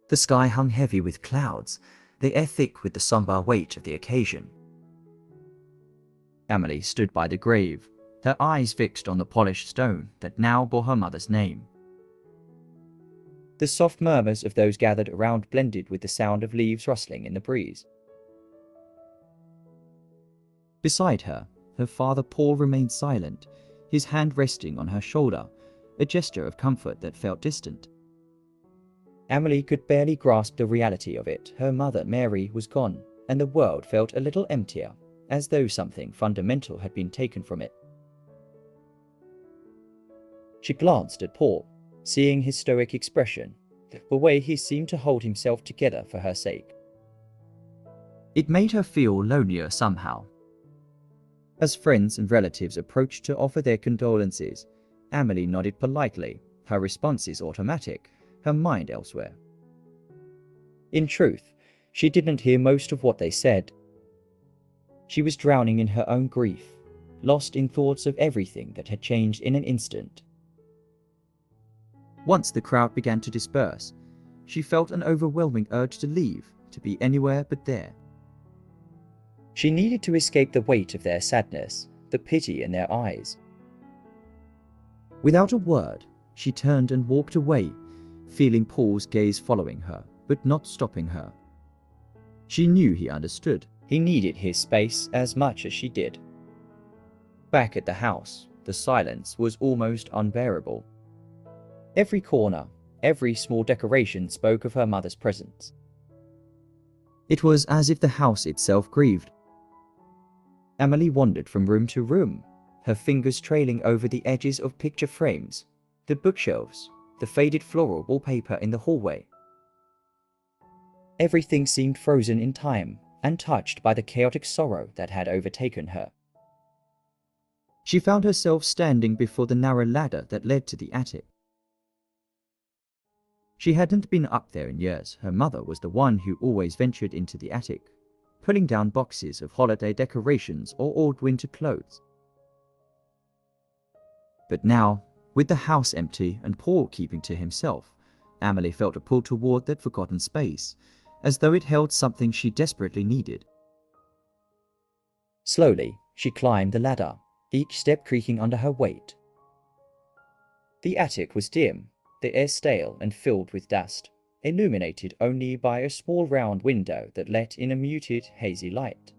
The sky hung heavy with clouds, the air thick with the somber weight of the occasion. Amelie stood by the grave, her eyes fixed on the polished stone that now bore her mother's name. The soft murmurs of those gathered around blended with the sound of leaves rustling in the breeze. Beside her, her father Paul remained silent, his hand resting on her shoulder, a gesture of comfort that felt distant. Amelie could barely grasp the reality of it. Her mother Mary was gone, and the world felt a little emptier, as though something fundamental had been taken from it. She glanced at Paul, seeing his stoic expression, the way he seemed to hold himself together for her sake. It made her feel lonelier somehow. As friends and relatives approached to offer their condolences, Amelie nodded politely, her responses automatic, her mind elsewhere. In truth, she didn't hear most of what they said. She was drowning in her own grief, lost in thoughts of everything that had changed in an instant. Once the crowd began to disperse, she felt an overwhelming urge to leave, to be anywhere but there. She needed to escape the weight of their sadness, the pity in their eyes. Without a word, she turned and walked away, feeling Paul's gaze following her, but not stopping her. She knew he understood. He needed his space as much as she did. Back at the house, the silence was almost unbearable. Every corner, every small decoration spoke of her mother's presence. It was as if the house itself grieved. Amelie wandered from room to room, her fingers trailing over the edges of picture frames, the bookshelves, the faded floral wallpaper in the hallway. Everything seemed frozen in time, untouched by the chaotic sorrow that had overtaken her. She found herself standing before the narrow ladder that led to the attic. She hadn't been up there in years. Her mother was the one who always ventured into the attic, pulling down boxes of holiday decorations or old winter clothes. But now, with the house empty and Paul keeping to himself, Amelie felt a pull toward that forgotten space, as though it held something she desperately needed. Slowly, she climbed the ladder, each step creaking under her weight. The attic was dim, the air stale and filled with dust, illuminated only by a small round window that let in a muted, hazy light.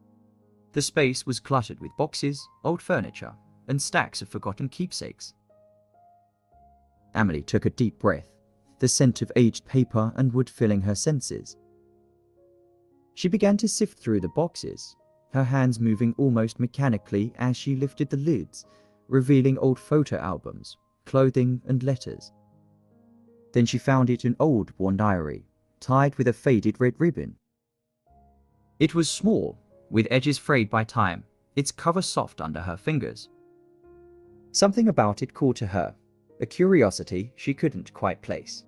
The space was cluttered with boxes, old furniture, and stacks of forgotten keepsakes. Amelie took a deep breath, the scent of aged paper and wood filling her senses. She began to sift through the boxes, her hands moving almost mechanically as she lifted the lids, revealing old photo albums, clothing and letters. Then she found an old worn diary, tied with a faded red ribbon. It was small, with edges frayed by time, its cover soft under her fingers. Something about it called to her, a curiosity she couldn't quite place.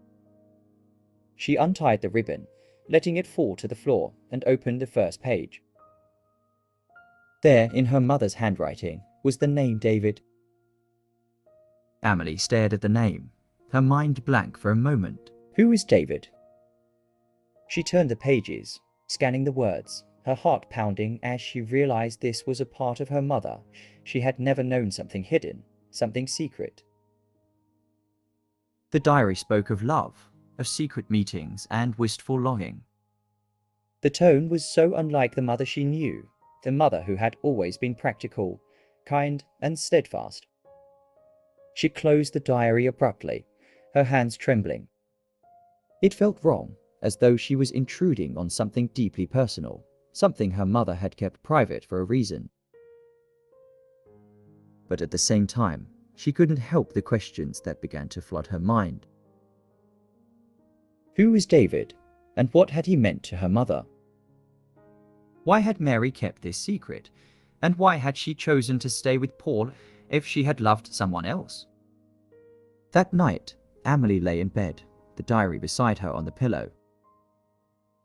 She untied the ribbon, letting it fall to the floor, and opened the first page. There, in her mother's handwriting, was the name David. Amelie stared at the name, her mind blank for a moment. Who is David? She turned the pages, scanning the words, her heart pounding as she realized this was a part of her mother. She had never known something hidden, something secret. The diary spoke of love, of secret meetings and wistful longing. The tone was so unlike the mother she knew, the mother who had always been practical, kind and steadfast. She closed the diary abruptly, her hands trembling. It felt wrong, as though she was intruding on something deeply personal, something her mother had kept private for a reason. But at the same time, she couldn't help the questions that began to flood her mind. Who was David, and what had he meant to her mother? Why had Mary kept this secret, and why had she chosen to stay with Paul if she had loved someone else? That night, Amelie lay in bed, the diary beside her on the pillow.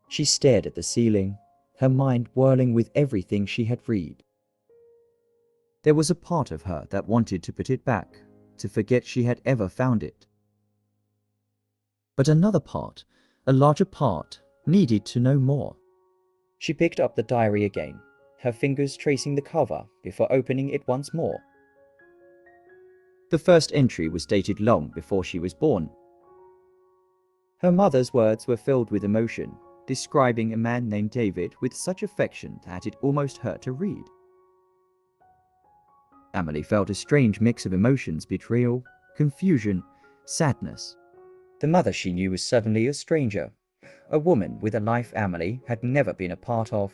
She stared at the ceiling, her mind whirling with everything she had read. There was a part of her that wanted to put it back, to forget she had ever found it. But another part, A larger part needed to know more. She picked up the diary again, her fingers tracing the cover before opening it once more. The first entry was dated long before she was born. Her mother's words were filled with emotion, describing a man named David with such affection that it almost hurt to read. Amelie felt a strange mix of emotions: betrayal, confusion, sadness. The mother she knew was suddenly a stranger, a woman with a life Amelie had never been a part of,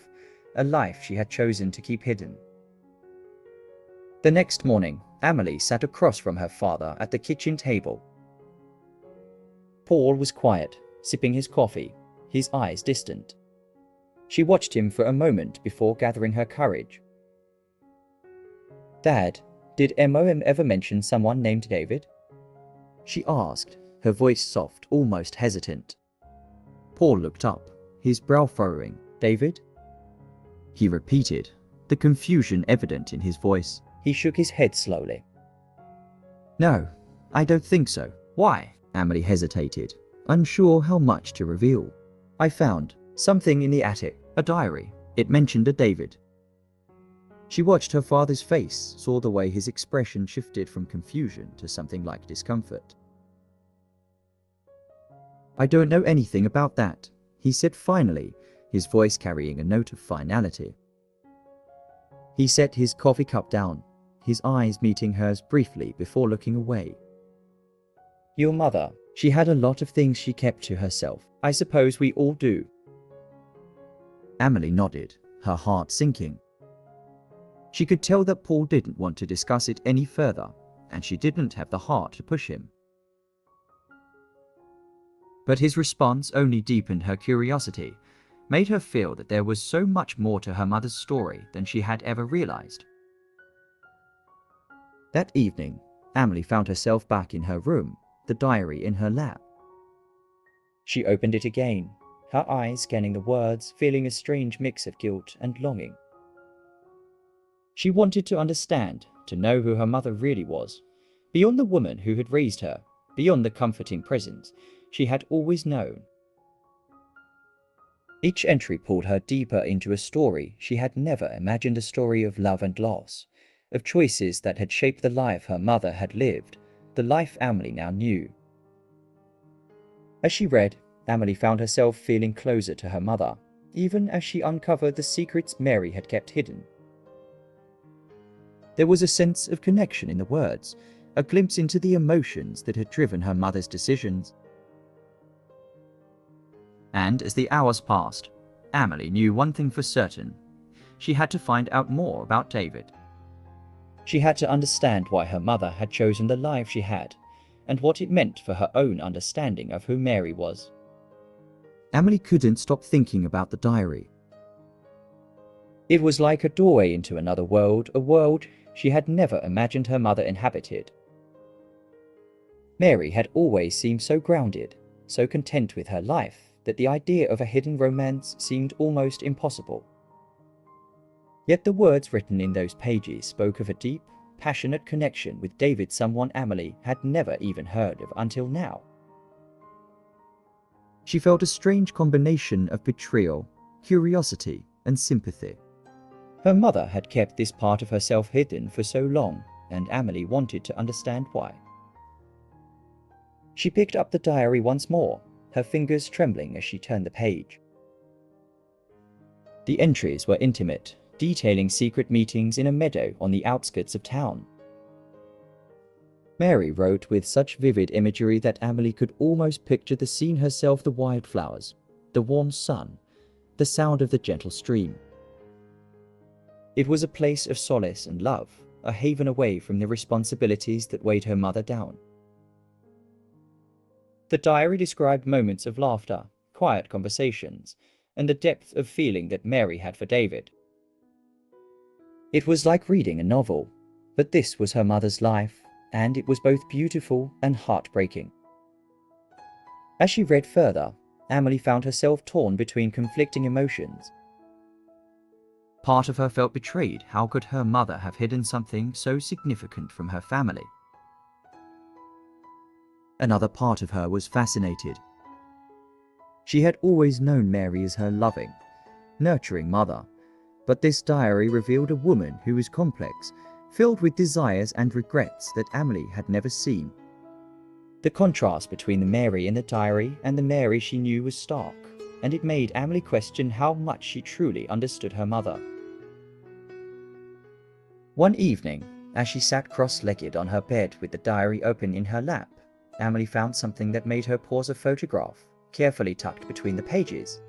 a life she had chosen to keep hidden. The next morning, Amelie sat across from her father at the kitchen table. Paul was quiet, sipping his coffee, his eyes distant. She watched him for a moment before gathering her courage. "Dad, did MOM ever mention someone named David?" she asked, her voice soft, almost hesitant. Paul looked up, his brow furrowing. "David?" he repeated, the confusion evident in his voice. He shook his head slowly. "No, I don't think so." "Why?" Amelie hesitated, unsure how much to reveal. "I found something in the attic, a diary. It mentioned a David." She watched her father's face, saw the way his expression shifted from confusion to something like discomfort. "I don't know anything about that," he said finally, his voice carrying a note of finality. He set his coffee cup down, his eyes meeting hers briefly before looking away. "Your mother, she had a lot of things she kept to herself. I suppose we all do." Amelie nodded, her heart sinking. She could tell that Paul didn't want to discuss it any further, and she didn't have the heart to push him. But his response only deepened her curiosity, made her feel that there was so much more to her mother's story than she had ever realized. That evening, Amelie found herself back in her room, the diary in her lap. She opened it again, her eyes scanning the words, feeling a strange mix of guilt and longing. She wanted to understand, to know who her mother really was, beyond the woman who had raised her, beyond the comforting presence she had always known. Each entry pulled her deeper into a story she had never imagined, a story of love and loss, of choices that had shaped the life her mother had lived, the life Amelie now knew. As she read, Amelie found herself feeling closer to her mother, even as she uncovered the secrets Mary had kept hidden. There was a sense of connection in the words, a glimpse into the emotions that had driven her mother's decisions. And as the hours passed, Amelie knew one thing for certain. She had to find out more about David. She had to understand why her mother had chosen the life she had, and what it meant for her own understanding of who Mary was. Amelie couldn't stop thinking about the diary. It was like a doorway into another world, a world she had never imagined her mother inhabited. Mary had always seemed so grounded, so content with her life, that the idea of a hidden romance seemed almost impossible. Yet the words written in those pages spoke of a deep, passionate connection with David, someone Amelie had never even heard of until now. She felt a strange combination of betrayal, curiosity, and sympathy. Her mother had kept this part of herself hidden for so long, and Amelie wanted to understand why. She picked up the diary once more, her fingers trembling as she turned the page. The entries were intimate, detailing secret meetings in a meadow on the outskirts of town. Mary wrote with such vivid imagery that Amelie could almost picture the scene herself: the wildflowers, the warm sun, the sound of the gentle stream. It was a place of solace and love, a haven away from the responsibilities that weighed her mother down. The diary described moments of laughter, quiet conversations, and the depth of feeling that Mary had for David. It was like reading a novel, but this was her mother's life, and it was both beautiful and heartbreaking. As she read further, Amelie found herself torn between conflicting emotions. Part of her felt betrayed. How could her mother have hidden something so significant from her family? Another part of her was fascinated. She had always known Mary as her loving, nurturing mother, but this diary revealed a woman who was complex, filled with desires and regrets that Amelie had never seen. The contrast between the Mary in the diary and the Mary she knew was stark, and it made Amelie question how much she truly understood her mother. One evening, as she sat cross-legged on her bed with the diary open in her lap, Amelie found something that made her pause a photograph, carefully tucked between the pages.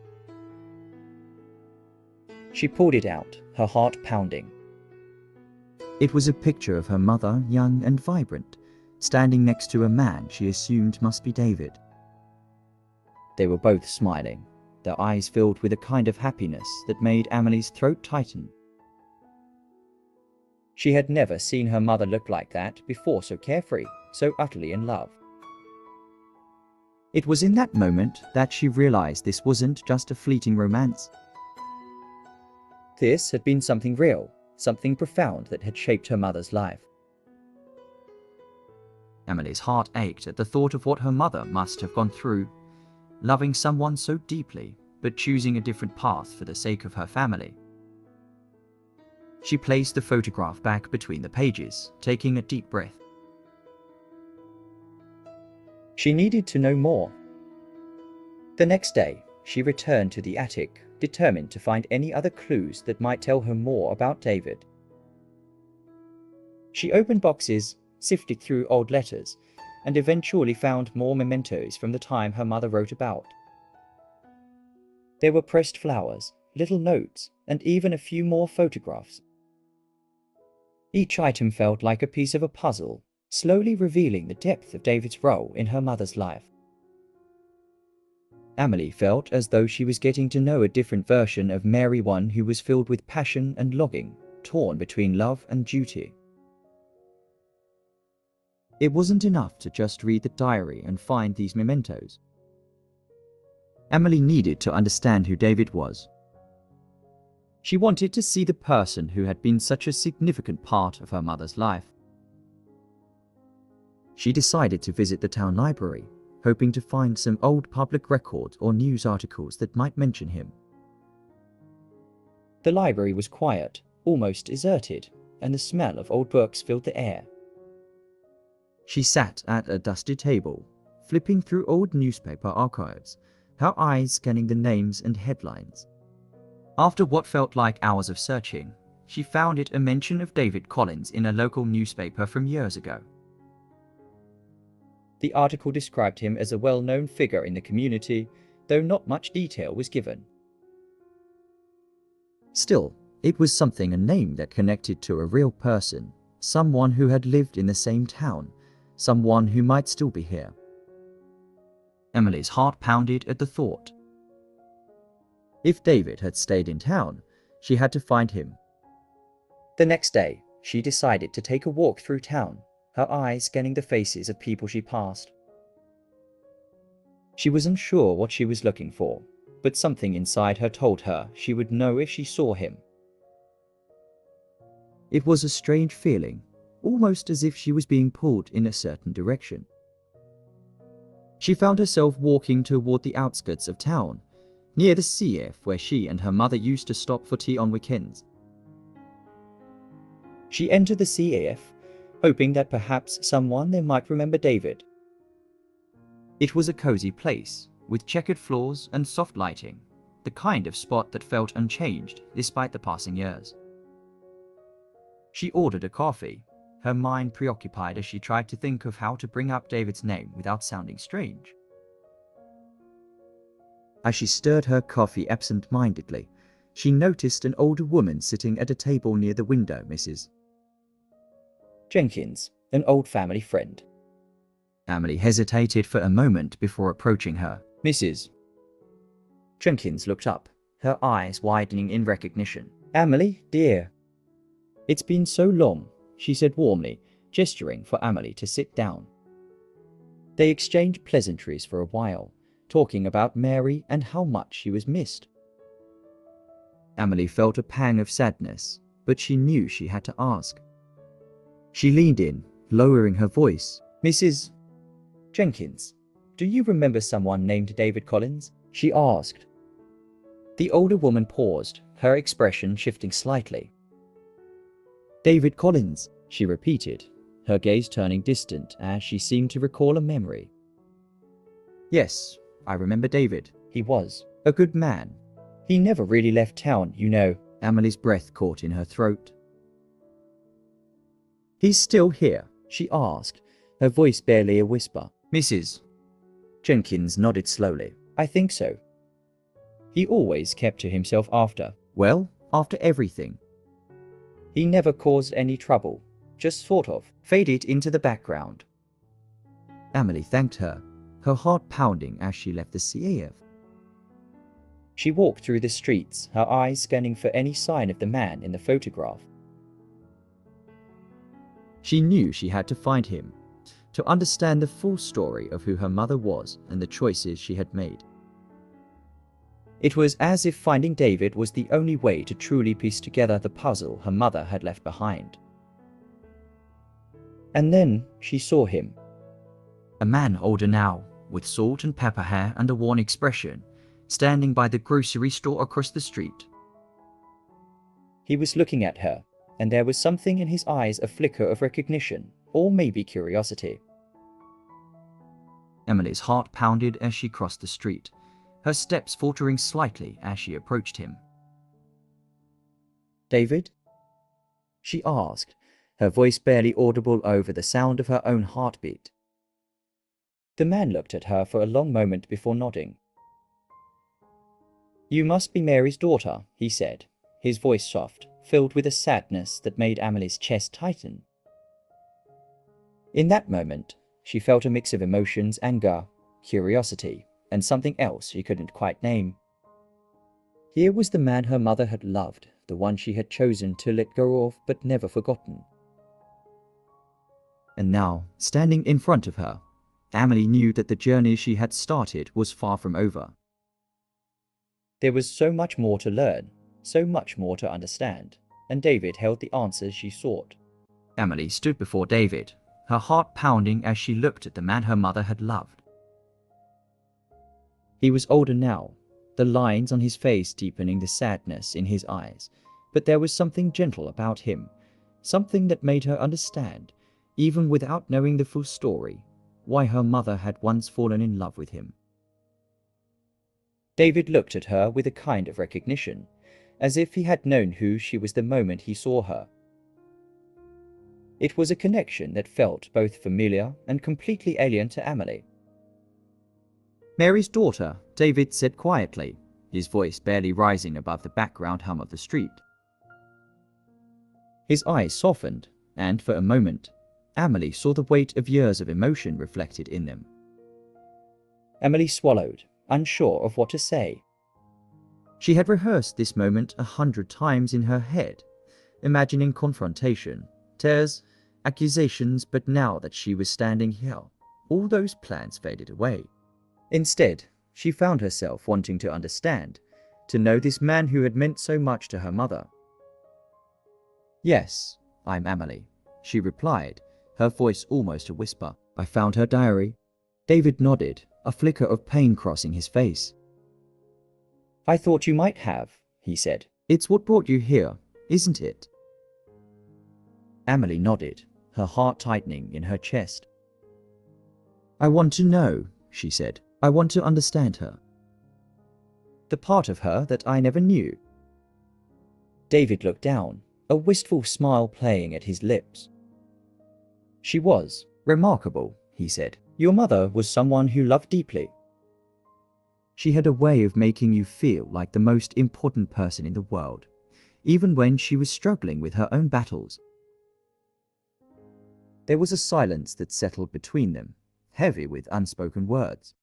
She pulled it out, her heart pounding. It was a picture of her mother, young and vibrant, standing next to a man she assumed must be David. They were both smiling, their eyes filled with a kind of happiness that made Amelie's throat tighten. She had never seen her mother look like that before, so carefree, so utterly in love. It was in that moment that she realized this wasn't just a fleeting romance. This had been something real, something profound that had shaped her mother's life. Amelie's heart ached at the thought of what her mother must have gone through, loving someone so deeply, but choosing a different path for the sake of her family. She placed the photograph back between the pages, taking a deep breath. She needed to know more. The next day, she returned to the attic, determined to find any other clues that might tell her more about David. She opened boxes, sifted through old letters, and eventually found more mementos from the time her mother wrote about. There were pressed flowers, little notes, and even a few more photographs. Each item felt like a piece of a puzzle, slowly revealing the depth of David's role in her mother's life. Amelie felt as though she was getting to know a different version of Mary, one who was filled with passion and longing, torn between love and duty. It wasn't enough to just read the diary and find these mementos. Amelie needed to understand who David was. She wanted to see the person who had been such a significant part of her mother's life. She decided to visit the town library, hoping to find some old public records or news articles that might mention him. The library was quiet, almost deserted, and the smell of old books filled the air. She sat at a dusty table, flipping through old newspaper archives, her eyes scanning the names and headlines. After what felt like hours of searching, she found a mention of David Collins in a local newspaper from years ago. The article described him as a well-known figure in the community, though not much detail was given. Still, it was something, a name that connected to a real person, someone who had lived in the same town, someone who might still be here. Amelie's heart pounded at the thought. If David had stayed in town, she had to find him. The next day, she decided to take a walk through town, her eyes scanning the faces of people she passed. She was unsure what she was looking for, but something inside her told her she would know if she saw him. It was a strange feeling, almost as if she was being pulled in a certain direction. She found herself walking toward the outskirts of town, near the CF where she and her mother used to stop for tea on weekends. She entered the CAF, hoping that perhaps someone there might remember David. It was a cozy place, with checkered floors and soft lighting, the kind of spot that felt unchanged despite the passing years. She ordered a coffee, her mind preoccupied as she tried to think of how to bring up David's name without sounding strange. As she stirred her coffee absent-mindedly, she noticed an older woman sitting at a table near the window. Mrs. Jenkins, an old family friend. Amelie hesitated for a moment before approaching her. Mrs. Jenkins looked up, her eyes widening in recognition. Amelie, dear. It's been so long, she said warmly, gesturing for Amelie to sit down. They exchanged pleasantries for a while, talking about Mary and how much she was missed. Amelie felt a pang of sadness, but she knew she had to ask. She leaned in, lowering her voice. Mrs. Jenkins, do you remember someone named David Collins? she asked. The older woman paused, her expression shifting slightly. David Collins, she repeated, her gaze turning distant as she seemed to recall a memory. Yes, I remember David. He was a good man. He never really left town, you know. Amelie's breath caught in her throat. He's still here, she asked, her voice barely a whisper. Mrs. Jenkins nodded slowly. I think so. He always kept to himself after everything. He never caused any trouble, just sort of faded into the background. Amelie thanked her, her heart pounding as she left the CAF. She walked through the streets, her eyes scanning for any sign of the man in the photograph. She knew she had to find him, to understand the full story of who her mother was and the choices she had made. It was as if finding David was the only way to truly piece together the puzzle her mother had left behind. And then she saw him. A man older now, with salt and pepper hair and a worn expression, standing by the grocery store across the street. He was looking at her, and there was something in his eyes, a flicker of recognition, or maybe curiosity. Emily's heart pounded as she crossed the street, her steps faltering slightly as she approached him. David? She asked, her voice barely audible over the sound of her own heartbeat. The man looked at her for a long moment before nodding. You must be Mary's daughter, he said, his voice soft, filled with a sadness that made Amelie's chest tighten. In that moment, she felt a mix of emotions, anger, curiosity, and something else she couldn't quite name. Here was the man her mother had loved, the one she had chosen to let go of but never forgotten. And now, standing in front of her, Amelie knew that the journey she had started was far from over. There was so much more to learn, so much more to understand, and David held the answers she sought. Amelie stood before David, her heart pounding as she looked at the man her mother had loved. He was older now, the lines on his face deepening the sadness in his eyes, but there was something gentle about him, something that made her understand, even without knowing the full story, why her mother had once fallen in love with him. David looked at her with a kind of recognition, as if he had known who she was the moment he saw her. It was a connection that felt both familiar and completely alien to Amelie. Mary's daughter, David said quietly, his voice barely rising above the background hum of the street. His eyes softened, and for a moment, Amelie saw the weight of years of emotion reflected in them. Amelie swallowed, unsure of what to say. She had rehearsed this moment 100 times in her head, imagining confrontation, tears, accusations, but now that she was standing here, all those plans faded away. Instead, she found herself wanting to understand, to know this man who had meant so much to her mother. Yes, I'm Amelie, she replied, her voice almost a whisper. I found her diary. David nodded, a flicker of pain crossing his face. I thought you might have, he said. It's what brought you here, isn't it? Amelie nodded, her heart tightening in her chest. I want to know, she said. I want to understand her. The part of her that I never knew. David looked down, a wistful smile playing at his lips. She was remarkable, he said. Your mother was someone who loved deeply. She had a way of making you feel like the most important person in the world, even when she was struggling with her own battles. There was a silence that settled between them, heavy with unspoken words.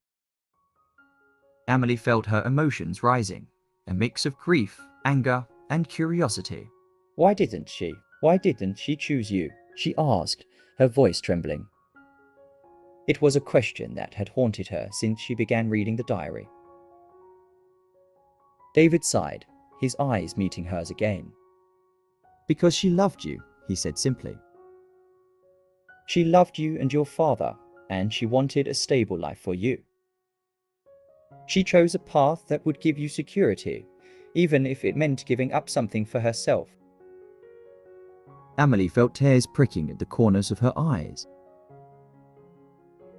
Amelie felt her emotions rising, a mix of grief, anger, and curiosity. Why didn't she choose you? She asked, her voice trembling. It was a question that had haunted her since she began reading the diary. David sighed, his eyes meeting hers again. Because she loved you, he said simply. She loved you and your father, and she wanted a stable life for you. She chose a path that would give you security, even if it meant giving up something for herself. Amelie felt tears pricking at the corners of her eyes.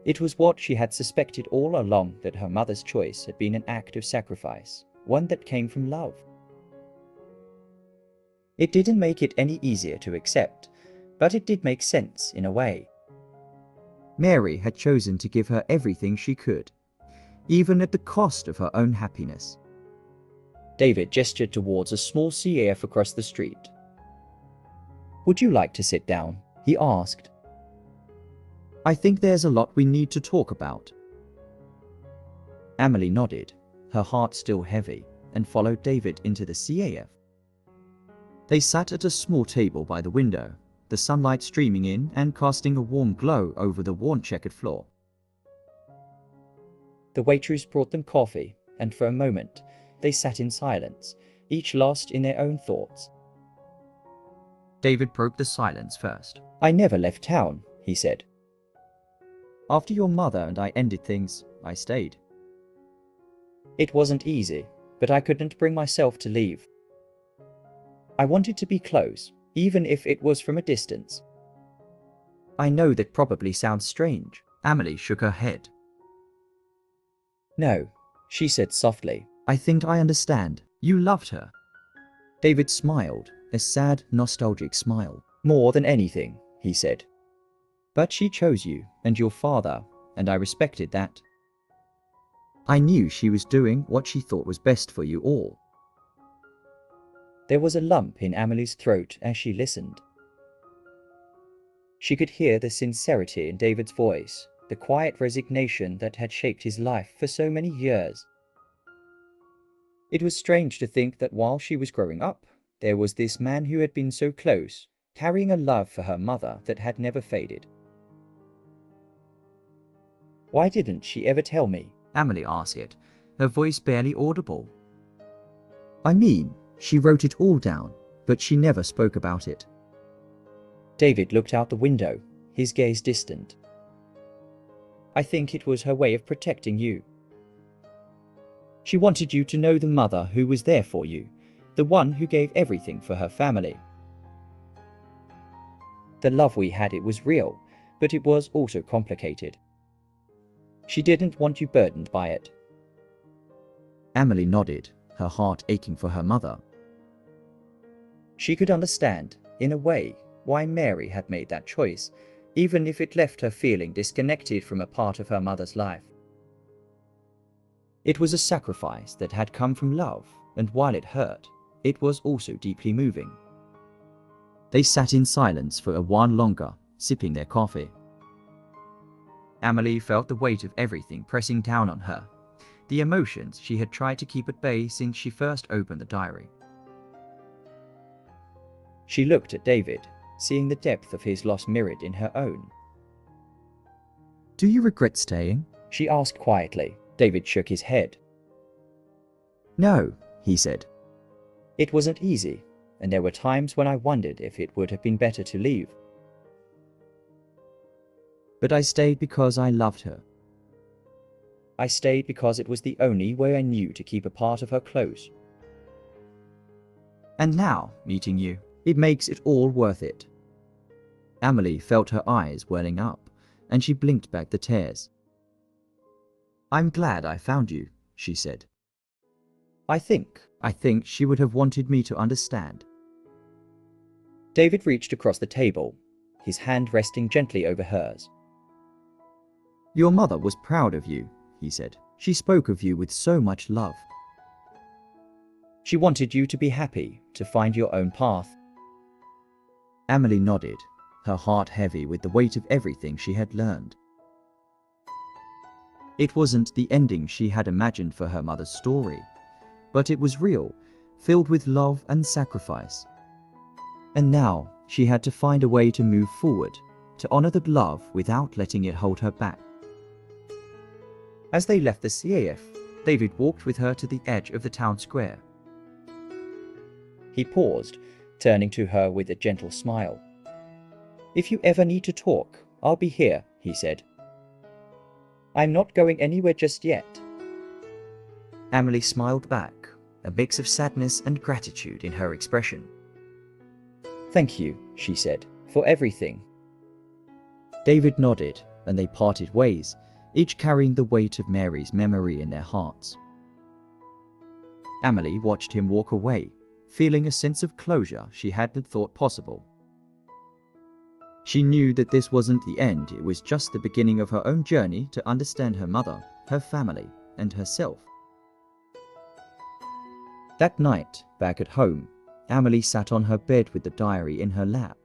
It was what she had suspected all along, that her mother's choice had been an act of sacrifice, one that came from love. It didn't make it any easier to accept, but it did make sense in a way. Mary had chosen to give her everything she could, even at the cost of her own happiness. David gestured towards a small CAF across the street. "Would you like to sit down?" he asked. "I think there's a lot we need to talk about." Amelie nodded, her heart still heavy, and followed David into the CAF. They sat at a small table by the window, the sunlight streaming in and casting a warm glow over the worn-checkered floor. The waitress brought them coffee, and for a moment they sat in silence, each lost in their own thoughts. David broke the silence first. "I never left town," he said. "After your mother and I ended things, I stayed. It wasn't easy, but I couldn't bring myself to leave. I wanted to be close, even if it was from a distance." "I know that probably sounds strange." Amelie shook her head. "No," she said softly. "I think I understand. You loved her." David smiled, a sad, nostalgic smile. "More than anything," he said. "But she chose you and your father, and I respected that. I knew she was doing what she thought was best for you all." There was a lump in Amelie's throat as she listened. She could hear the sincerity in David's voice, the quiet resignation that had shaped his life for so many years. It was strange to think that while she was growing up, there was this man who had been so close, carrying a love for her mother that had never faded. "Why didn't she ever tell me?" Amelie asked, her voice barely audible. "I mean, she wrote it all down, but she never spoke about it." David looked out the window, his gaze distant. "I think it was her way of protecting you. She wanted you to know the mother who was there for you, the one who gave everything for her family. The love we had, it was real, but it was also complicated. She didn't want you burdened by it." Amelie nodded, her heart aching for her mother. She could understand, in a way, why Mary had made that choice, even if it left her feeling disconnected from a part of her mother's life. It was a sacrifice that had come from love, and while it hurt, it was also deeply moving. They sat in silence for a while longer, sipping their coffee. Amelie felt the weight of everything pressing down on her, the emotions she had tried to keep at bay since she first opened the diary. She looked at David, seeing the depth of his loss mirrored in her own. "Do you regret staying?" she asked quietly. David shook his head. "No," he said. "It wasn't easy, and there were times when I wondered if it would have been better to leave. But I stayed because I loved her. I stayed because it was the only way I knew to keep a part of her close. And now, meeting you, it makes it all worth it." Amelie felt her eyes welling up, and she blinked back the tears. "I'm glad I found you," she said. I think she would have wanted me to understand." David reached across the table, his hand resting gently over hers. "Your mother was proud of you," he said. "She spoke of you with so much love. She wanted you to be happy, to find your own path." Amelie nodded, her heart heavy with the weight of everything she had learned. It wasn't the ending she had imagined for her mother's story, but it was real, filled with love and sacrifice. And now she had to find a way to move forward, to honor that love without letting it hold her back. As they left the CAF, David walked with her to the edge of the town square. He paused, turning to her with a gentle smile. "If you ever need to talk, I'll be here," he said. "I'm not going anywhere just yet." Amelie smiled back, a mix of sadness and gratitude in her expression. "Thank you," she said, "for everything." David nodded, and they parted ways, each carrying the weight of Mary's memory in their hearts. Amelie watched him walk away, feeling a sense of closure she hadn't thought possible. She knew that this wasn't the end, it was just the beginning of her own journey to understand her mother, her family, and herself. That night, back at home, Amelie sat on her bed with the diary in her lap.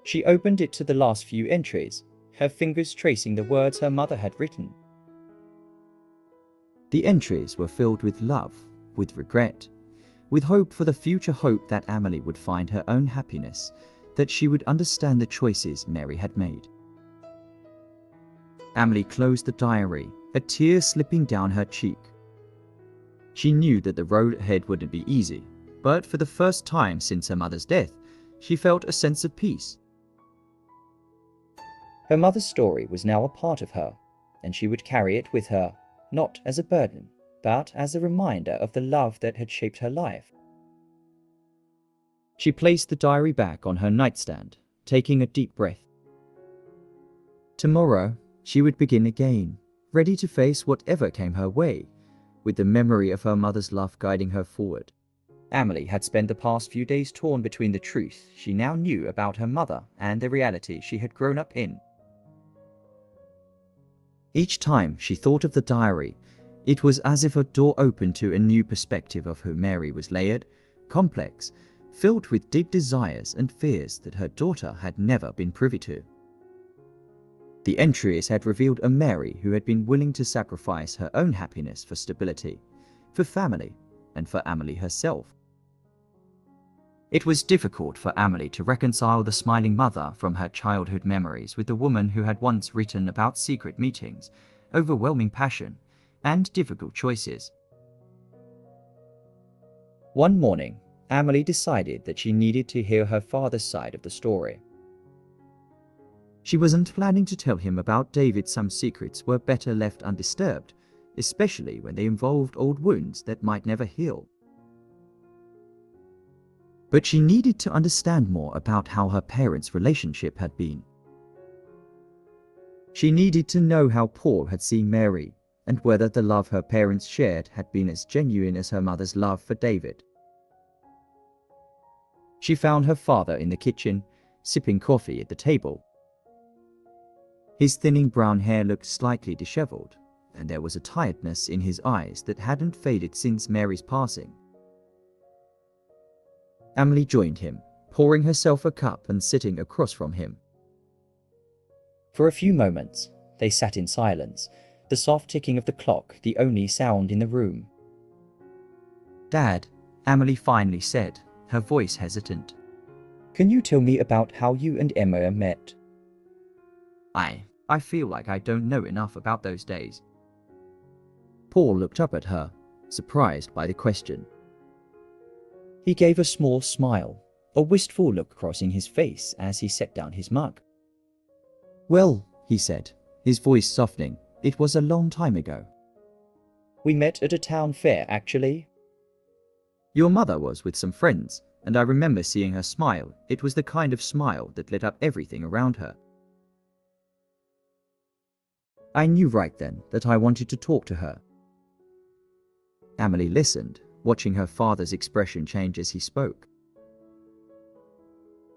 She opened it to the last few entries, her fingers tracing the words her mother had written. The entries were filled with love, with regret, with hope for the future, hope that Amelie would find her own happiness, that she would understand the choices Mary had made. Amelie closed the diary, a tear slipping down her cheek. She knew that the road ahead wouldn't be easy, but for the first time since her mother's death, she felt a sense of peace. Her mother's story was now a part of her, and she would carry it with her, not as a burden, but as a reminder of the love that had shaped her life. She placed the diary back on her nightstand, taking a deep breath. Tomorrow, she would begin again, ready to face whatever came her way, with the memory of her mother's love guiding her forward. Amelie had spent the past few days torn between the truth she now knew about her mother and the reality she had grown up in. Each time she thought of the diary, it was as if a door opened to a new perspective of who Mary was, layered, complex, filled with deep desires and fears that her daughter had never been privy to. The entries had revealed a Mary who had been willing to sacrifice her own happiness for stability, for family, and for Amelie herself. It was difficult for Amelie to reconcile the smiling mother from her childhood memories with the woman who had once written about secret meetings, overwhelming passion, and difficult choices. One morning, Amelie decided that she needed to hear her father's side of the story. She wasn't planning to tell him about David. Some secrets were better left undisturbed, especially when they involved old wounds that might never heal. But she needed to understand more about how her parents' relationship had been. She needed to know how Paul had seen Mary, and whether the love her parents shared had been as genuine as her mother's love for David. She found her father in the kitchen, sipping coffee at the table. His thinning brown hair looked slightly disheveled, and there was a tiredness in his eyes that hadn't faded since Mary's passing. Amelie joined him, pouring herself a cup and sitting across from him. For a few moments, they sat in silence, the soft ticking of the clock the only sound in the room. "Dad," Amelie finally said, her voice hesitant. "Can you tell me about how you and Emma met?" I feel like I don't know enough about those days." Paul looked up at her, surprised by the question. He gave a small smile, a wistful look crossing his face as he set down his mug. "Well," he said, his voice softening, "it was a long time ago. We met at a town fair, actually. Your mother was with some friends, and I remember seeing her smile. It was the kind of smile that lit up everything around her. I knew right then that I wanted to talk to her." Amelie listened, watching her father's expression change as he spoke.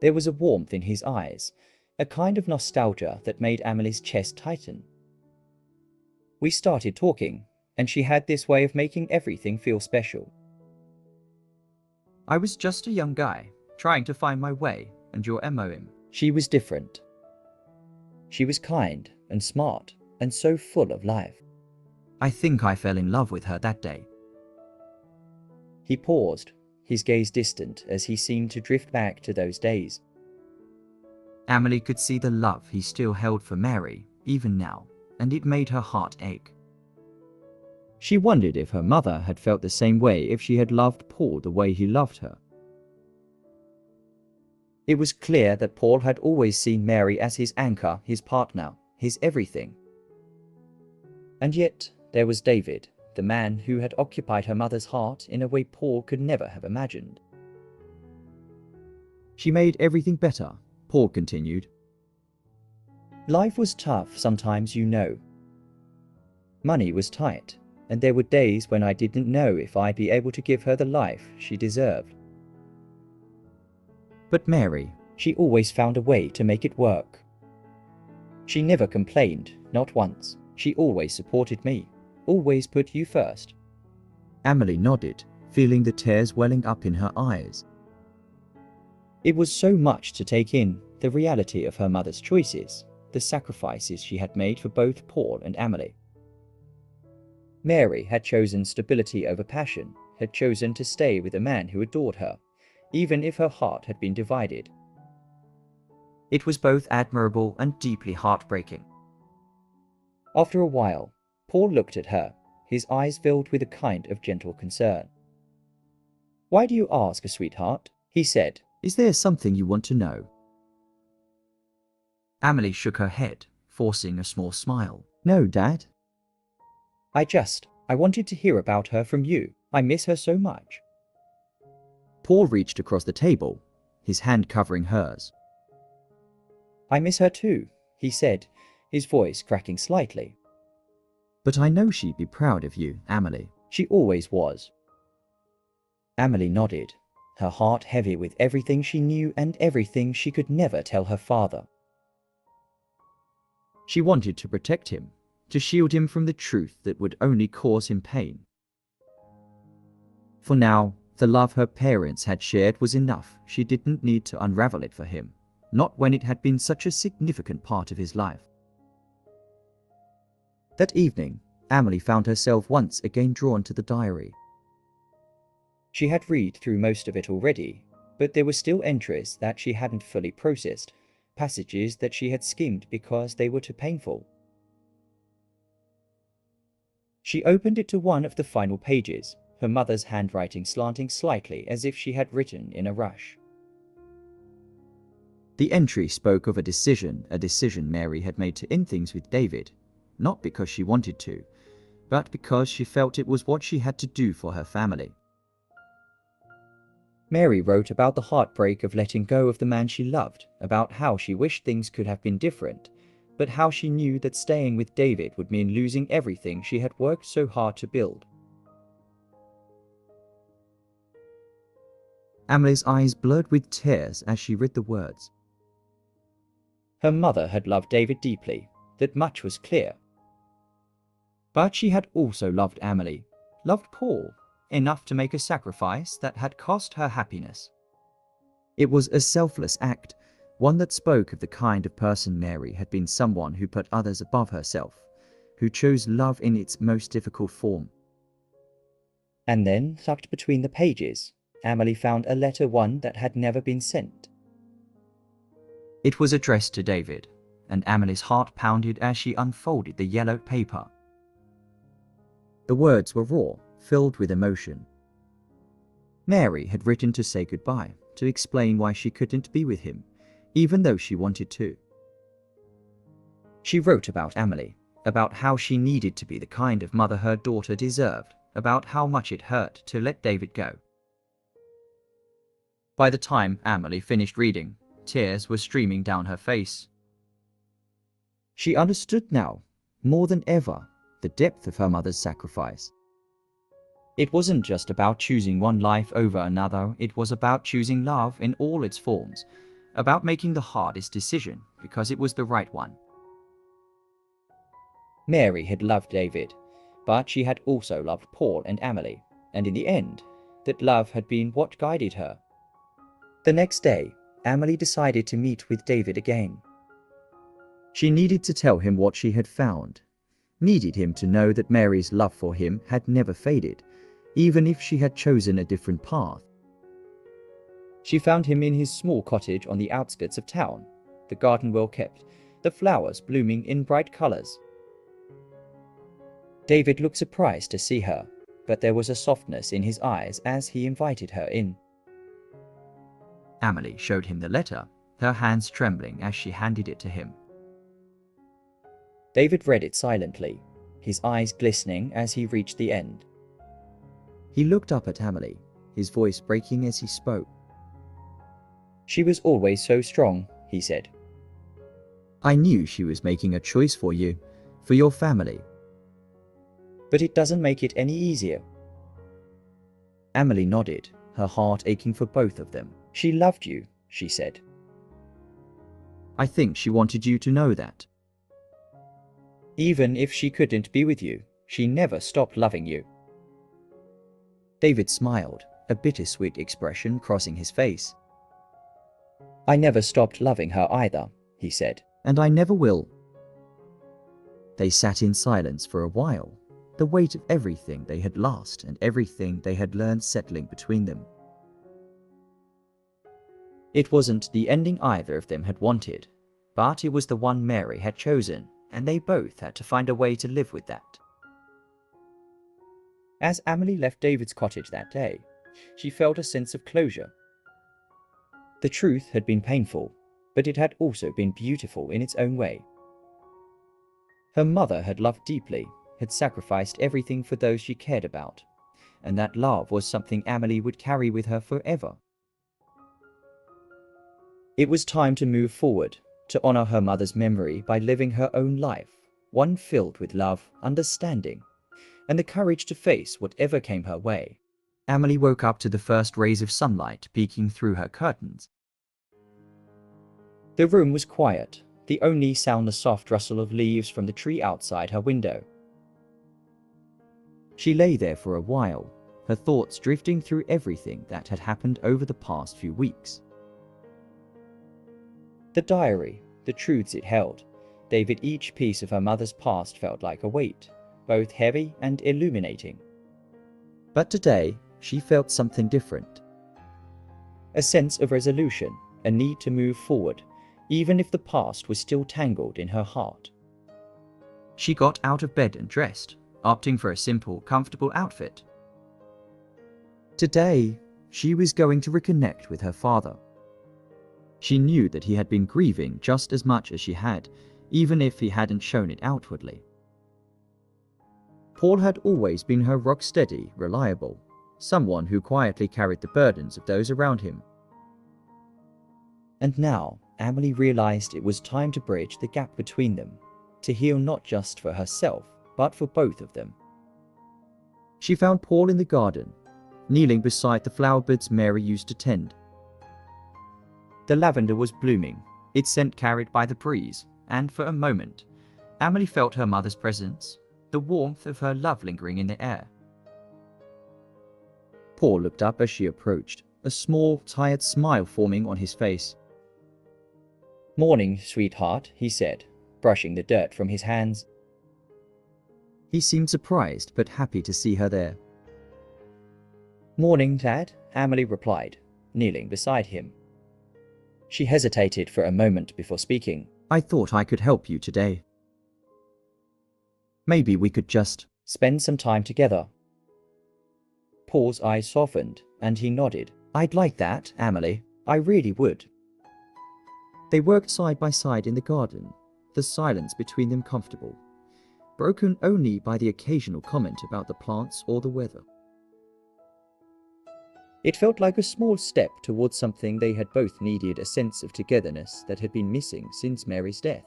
There was a warmth in his eyes, a kind of nostalgia that made Amelie's chest tighten. We started talking, and she had this way of making everything feel special. I was just a young guy, trying to find my way, and your MOM. She was different. She was kind and smart, and so full of life. I think I fell in love with her that day. He paused, his gaze distant as he seemed to drift back to those days. Amelie could see the love he still held for Mary, even now, and it made her heart ache. She wondered if her mother had felt the same way if she had loved Paul the way he loved her. It was clear that Paul had always seen Mary as his anchor, his partner, his everything. And yet, there was David, the man who had occupied her mother's heart in a way Paul could never have imagined. She made everything better, Paul continued. Life was tough sometimes, you know. Money was tight, and there were days when I didn't know if I'd be able to give her the life she deserved. But Mary, she always found a way to make it work. She never complained, not once. She always supported me, always put you first. Amelie nodded, feeling the tears welling up in her eyes. It was so much to take in, the reality of her mother's choices, the sacrifices she had made for both Paul and Amelie. Mary had chosen stability over passion, had chosen to stay with a man who adored her, even if her heart had been divided. It was both admirable and deeply heartbreaking. After a while, Paul looked at her, his eyes filled with a kind of gentle concern. "Why do you ask, sweetheart?" he said. "Is there something you want to know?" Amelie shook her head, forcing a small smile. "No, Dad. I wanted to hear about her from you. I miss her so much." Paul reached across the table, his hand covering hers. "I miss her too," he said, his voice cracking slightly. "But I know she'd be proud of you, Amelie. She always was." Amelie nodded, her heart heavy with everything she knew and everything she could never tell her father. She wanted to protect him, to shield him from the truth that would only cause him pain. For now, the love her parents had shared was enough. She didn't need to unravel it for him, not when it had been such a significant part of his life. That evening, Amelie found herself once again drawn to the diary. She had read through most of it already, but there were still entries that she hadn't fully processed, passages that she had skimmed because they were too painful. She opened it to one of the final pages, her mother's handwriting slanting slightly as if she had written in a rush. The entry spoke of a decision Mary had made to end things with David, not because she wanted to, but because she felt it was what she had to do for her family. Mary wrote about the heartbreak of letting go of the man she loved, about how she wished things could have been different, but how she knew that staying with David would mean losing everything she had worked so hard to build. Amelie's eyes blurred with tears as she read the words. Her mother had loved David deeply, that much was clear. But she had also loved Amelie, loved Paul, enough to make a sacrifice that had cost her happiness. It was a selfless act, one that spoke of the kind of person Mary had been, someone who put others above herself, who chose love in its most difficult form. And then, tucked between the pages, Amelie found a letter, one that had never been sent. It was addressed to David, and Amelie's heart pounded as she unfolded the yellow paper. The words were raw, filled with emotion. Mary had written to say goodbye, to explain why she couldn't be with him, even though she wanted to. She wrote about Amelie, about how she needed to be the kind of mother her daughter deserved, about how much it hurt to let David go. By the time Amelie finished reading, tears were streaming down her face. She understood now, more than ever, the depth of her mother's sacrifice. It wasn't just about choosing one life over another, it was about choosing love in all its forms, about making the hardest decision because it was the right one. Mary had loved David, but she had also loved Paul and Amelie, and in the end, that love had been what guided her. The next day, Amelie decided to meet with David again. She needed to tell him what she had found, needed him to know that Mary's love for him had never faded, even if she had chosen a different path. She found him in his small cottage on the outskirts of town, the garden well kept, the flowers blooming in bright colors. David looked surprised to see her, but there was a softness in his eyes as he invited her in. Amelie showed him the letter, her hands trembling as she handed it to him. David read it silently, his eyes glistening as he reached the end. He looked up at Amelie, his voice breaking as he spoke. "She was always so strong," he said. "I knew she was making a choice for you, for your family. But it doesn't make it any easier." Amelie nodded, her heart aching for both of them. "She loved you," she said. "I think she wanted you to know that. Even if she couldn't be with you, she never stopped loving you." David smiled, a bittersweet expression crossing his face. "I never stopped loving her either," he said, "and I never will." They sat in silence for a while, the weight of everything they had lost and everything they had learned settling between them. It wasn't the ending either of them had wanted, but it was the one Mary had chosen, and they both had to find a way to live with that. As Amelie left David's cottage that day, she felt a sense of closure. The truth had been painful, but it had also been beautiful in its own way. Her mother had loved deeply, had sacrificed everything for those she cared about, and that love was something Amelie would carry with her forever. It was time to move forward, to honor her mother's memory by living her own life, one filled with love, understanding, and the courage to face whatever came her way. Amelie woke up to the first rays of sunlight peeking through her curtains. The room was quiet, the only sound the soft rustle of leaves from the tree outside her window. She lay there for a while, her thoughts drifting through everything that had happened over the past few weeks. The diary, the truths it held, David, each piece of her mother's past felt like a weight, both heavy and illuminating. But today, she felt something different. A sense of resolution, a need to move forward, even if the past was still tangled in her heart. She got out of bed and dressed, opting for a simple, comfortable outfit. Today, she was going to reconnect with her father. She knew that he had been grieving just as much as she had, even if he hadn't shown it outwardly. Paul had always been her rock-steady, reliable, someone who quietly carried the burdens of those around him. And now, Amelie realized it was time to bridge the gap between them, to heal not just for herself, but for both of them. She found Paul in the garden, kneeling beside the flower beds Mary used to tend. The lavender was blooming, its scent carried by the breeze, and for a moment, Amelie felt her mother's presence, the warmth of her love lingering in the air. Paul looked up as she approached, a small, tired smile forming on his face. "Morning, sweetheart," he said, brushing the dirt from his hands. He seemed surprised but happy to see her there. "Morning, Dad," Amelie replied, kneeling beside him. She hesitated for a moment before speaking. "I thought I could help you today. Maybe we could just spend some time together." Paul's eyes softened, and he nodded. "I'd like that, Amelie. I really would." They worked side by side in the garden, the silence between them comfortable, broken only by the occasional comment about the plants or the weather. It felt like a small step towards something they had both needed, a sense of togetherness that had been missing since Mary's death.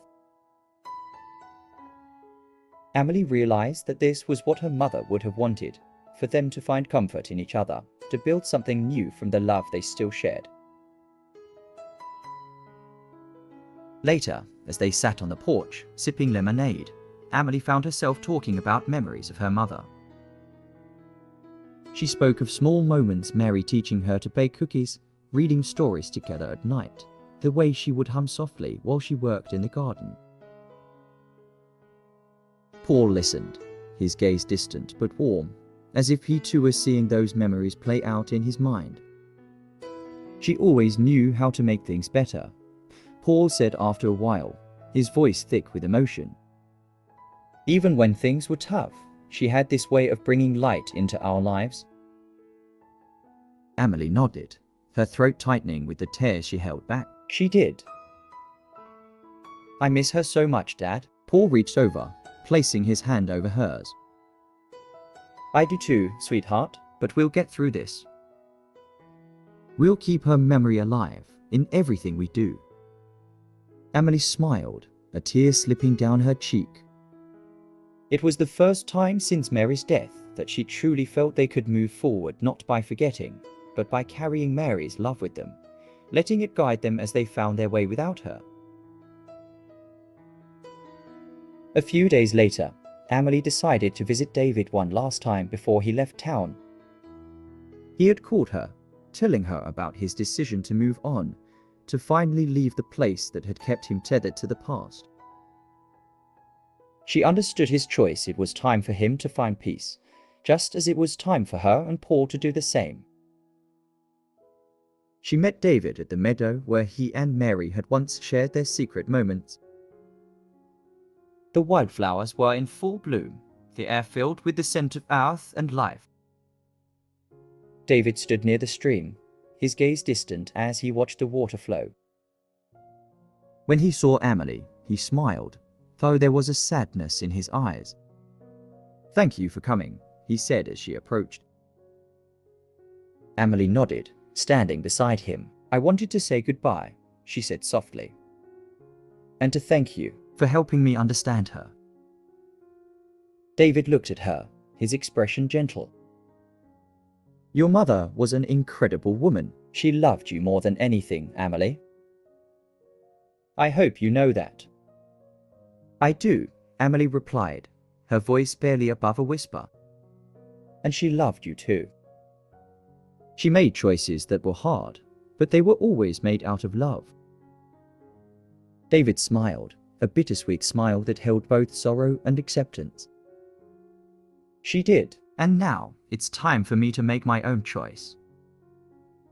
Amelie realized that this was what her mother would have wanted, for them to find comfort in each other, to build something new from the love they still shared. Later, as they sat on the porch, sipping lemonade, Amelie found herself talking about memories of her mother. She spoke of small moments, Mary teaching her to bake cookies, reading stories together at night, the way she would hum softly while she worked in the garden. Paul listened, his gaze distant but warm, as if he too was seeing those memories play out in his mind. "She always knew how to make things better," Paul said after a while, his voice thick with emotion. "Even when things were tough, she had this way of bringing light into our lives." Amelie nodded, her throat tightening with the tears she held back. "She did." "I miss her so much, Dad." Paul reached over, placing his hand over hers. "I do too, sweetheart, but we'll get through this. We'll keep her memory alive in everything we do." Amelie smiled, a tear slipping down her cheek. It was the first time since Mary's death that she truly felt they could move forward not by forgetting, but by carrying Mary's love with them, letting it guide them as they found their way without her. A few days later, Amelie decided to visit David one last time before he left town. He had called her, telling her about his decision to move on, to finally leave the place that had kept him tethered to the past. She understood his choice. It was time for him to find peace, just as it was time for her and Paul to do the same. She met David at the meadow where he and Mary had once shared their secret moments. The wildflowers were in full bloom, the air filled with the scent of earth and life. David stood near the stream, his gaze distant as he watched the water flow. When he saw Amelie, he smiled, though there was a sadness in his eyes. "Thank you for coming," he said as she approached. Amelie nodded, standing beside him. "I wanted to say goodbye," she said softly, "and to thank you for helping me understand her." David looked at her, his expression gentle. "Your mother was an incredible woman. She loved you more than anything, Amelie. I hope you know that." "I do," Amelie replied, her voice barely above a whisper. "And she loved you too. She made choices that were hard, but they were always made out of love." David smiled, a bittersweet smile that held both sorrow and acceptance. "She did, and now it's time for me to make my own choice.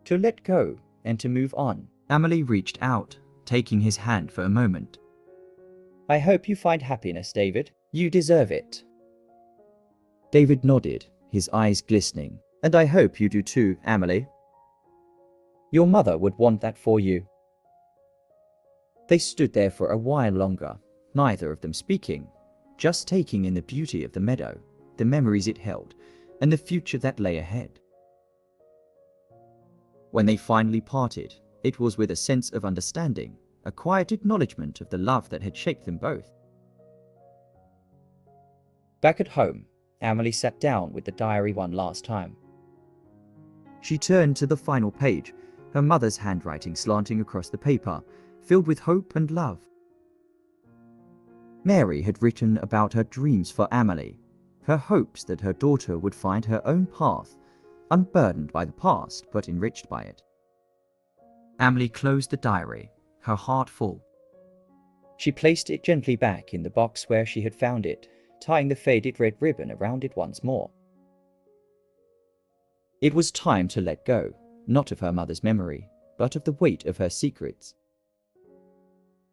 To let go and to move on." Amelie reached out, taking his hand for a moment. "I hope you find happiness, David. You deserve it." David nodded, his eyes glistening. "And I hope you do too, Amelie. Your mother would want that for you." They stood there for a while longer, neither of them speaking, just taking in the beauty of the meadow, the memories it held, and the future that lay ahead. When they finally parted, it was with a sense of understanding, a quiet acknowledgement of the love that had shaped them both. Back at home, Amelie sat down with the diary one last time. She turned to the final page, her mother's handwriting slanting across the paper, filled with hope and love. Mary had written about her dreams for Amelie, her hopes that her daughter would find her own path, unburdened by the past but enriched by it. Amelie closed the diary, her heart full. She placed it gently back in the box where she had found it, tying the faded red ribbon around it once more. It was time to let go, not of her mother's memory, but of the weight of her secrets.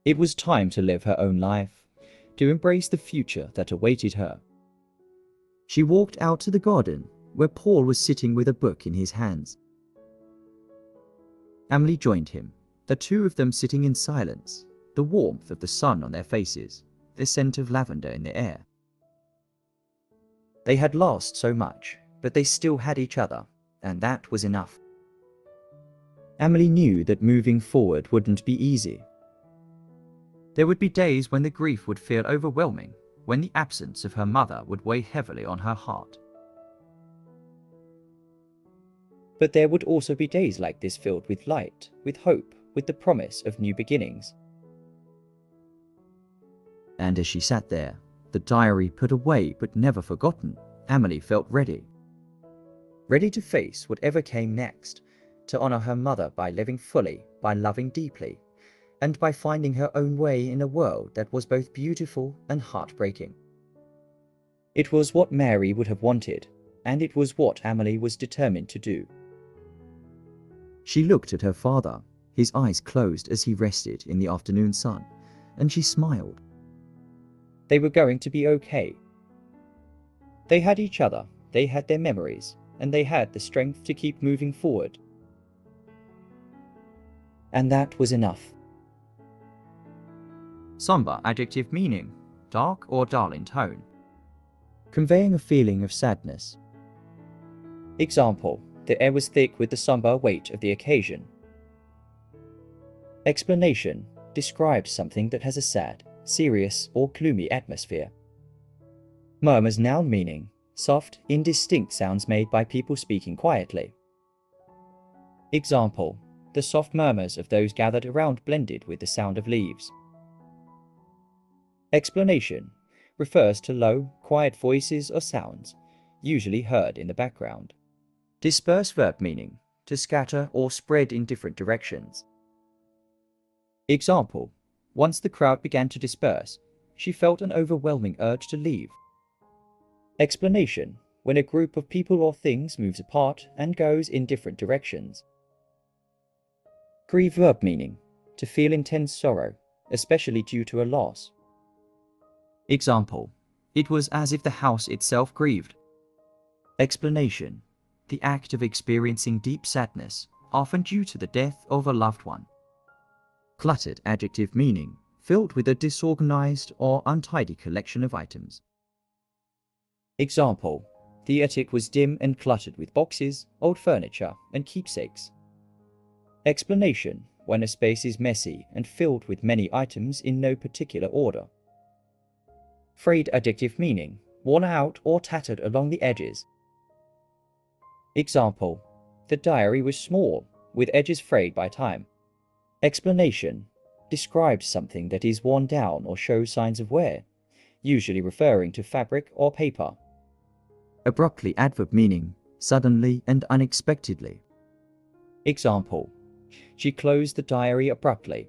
It was time to live her own life, to embrace the future that awaited her. She walked out to the garden, where Paul was sitting with a book in his hands. Amelie joined him, the two of them sitting in silence, the warmth of the sun on their faces, the scent of lavender in the air. They had lost so much, but they still had each other, and that was enough. Amelie knew that moving forward wouldn't be easy. There would be days when the grief would feel overwhelming, when the absence of her mother would weigh heavily on her heart. But there would also be days like this filled with light, with hope, with the promise of new beginnings. And as she sat there, the diary put away but never forgotten, Amelie felt ready. Ready to face whatever came next, to honor her mother by living fully, by loving deeply, and by finding her own way in a world that was both beautiful and heartbreaking. It was what Mary would have wanted, and it was what Amelie was determined to do. She looked at her father, his eyes closed as he rested in the afternoon sun, and she smiled. They were going to be okay. They had each other, they had their memories, and they had the strength to keep moving forward. And that was enough. Somber adjective meaning, dark or dull in tone, conveying a feeling of sadness. Example: the air was thick with the somber weight of the occasion. Explanation: describes something that has a sad, serious, or gloomy atmosphere. Murmurs noun meaning: soft, indistinct sounds made by people speaking quietly. Example: the soft murmurs of those gathered around blended with the sound of leaves. Explanation: refers to low, quiet voices or sounds, usually heard in the background. Disperse verb meaning: to scatter or spread in different directions. Example: once the crowd began to disperse, she felt an overwhelming urge to leave. Explanation: when a group of people or things moves apart and goes in different directions. Grieve verb meaning: to feel intense sorrow, especially due to a loss. Example: it was as if the house itself grieved. Explanation: the act of experiencing deep sadness, often due to the death of a loved one. Cluttered adjective meaning: filled with a disorganized or untidy collection of items. Example: the attic was dim and cluttered with boxes, old furniture, and keepsakes. Explanation: when a space is messy and filled with many items in no particular order. Frayed adjective meaning: worn out or tattered along the edges. Example: the diary was small, with edges frayed by time. Explanation: describes something that is worn down or shows signs of wear, usually referring to fabric or paper. Abruptly adverb meaning: suddenly and unexpectedly. Example: she closed the diary abruptly,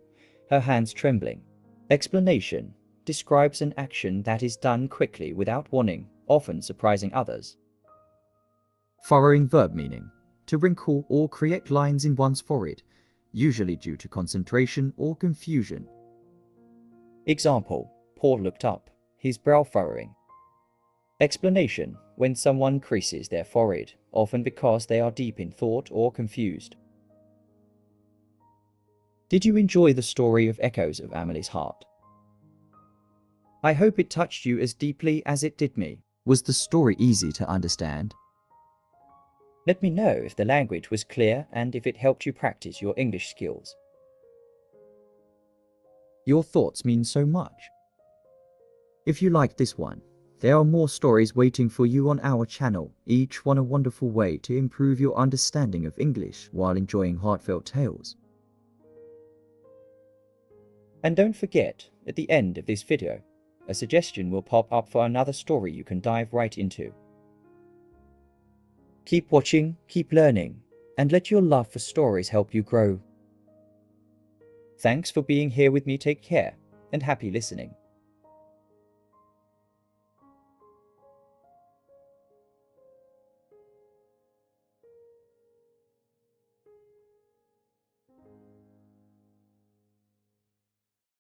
her hands trembling. Explanation: describes an action that is done quickly without warning, often surprising others. Furrowing verb meaning: to wrinkle or create lines in one's forehead, usually due to concentration or confusion. Example: Paul looked up, his brow furrowing. Explanation: when someone creases their forehead, often because they are deep in thought or confused. Did you enjoy the story of Echoes of Amelie's Heart? I hope it touched you as deeply as it did me. Was the story easy to understand? Let me know if the language was clear and if it helped you practice your English skills. Your thoughts mean so much. If you liked this one, there are more stories waiting for you on our channel, each one a wonderful way to improve your understanding of English while enjoying heartfelt tales. And don't forget, at the end of this video, a suggestion will pop up for another story you can dive right into. Keep watching, keep learning, and let your love for stories help you grow. Thanks for being here with me. Take care, and happy listening.